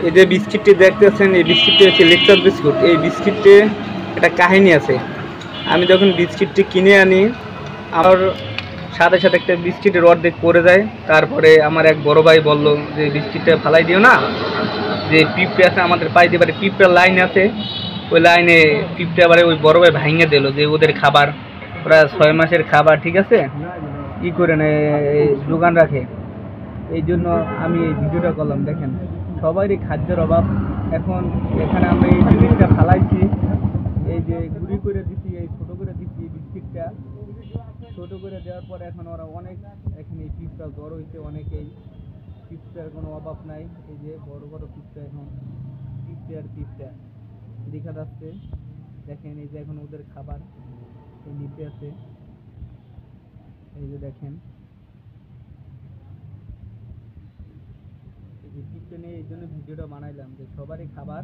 এই যে বিস্কিটটি দেখতেছেন, এই বিস্কিটটি হচ্ছে লেকচার বিস্কুট। এই বিস্কিটে একটা কাহিনী আছে। আমি যখন বিস্কিটটি কিনে আনি, আমার সাথে সাথে একটা বিস্কিটের অর্ধেক পড়ে যায়। তারপরে আমার এক বড় ভাই বলল যে বিস্কিটটা ফালাই দিও না, যে পিঁপড়ে আছে আমাদের পাইতে পারে, পিঁপড়ার লাইন আছে, ওই লাইনে পিঁপড়ে আবার ওই বড় ভাই ভাঙিয়ে দিল যে ওদের খাবার, ওরা 6 মাসের খাবার, ঠিক আছে, ই করে যোগান রাখে। এই জন্য আমি এই ভিডিওটা করলাম। দেখেন সবারই খাদ্যের অভাব। এখন এখানে আমরা এই জিনিসটা ফালাইছি, এই যে গুঁড়ি করে দিচ্ছি, এই ছোটো করে দিচ্ছি বিস্কিটটা, ছোটো করে দেওয়ার পর এখন ওরা অনেক, এখানে এই পিঁপড়া বড় হয়েছে অনেকেই, পিঁপড়ার কোনো অভাব নাই। এই যে বড় বড় পিঁপড়া, এখন পিঁপড়া দেখা যাচ্ছে। দেখেন এই যে এখন ওদের খাবার এই নিচে আছে, এই যে দেখেন পিঁপড়ে নিয়ে। এই জন্য ভিডিওটা বানাইলাম যে সবারই খাবার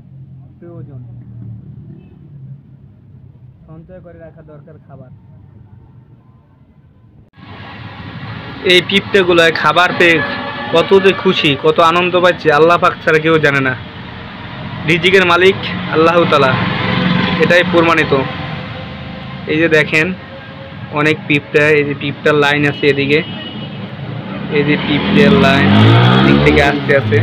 প্রয়োজন, সঞ্চয় করে রাখা দরকার খাবার। এই পিঁপড়েগুলোয় খাবার পেয়ে কত যে খুশি, কত আনন্দ পাচ্ছে, আল্লাহ পাক ছাড়া কেউ জানে না। রিজিকের মালিক আল্লাহ তাআলা, এটাই প্রমাণিত। এই যে দেখেন অনেক পিঁপড়া, এই যে পিঁপড়ার লাইন আছে এদিকে, এই যে পিঁপড়ের লাইন দিক থেকে আসতে আছে।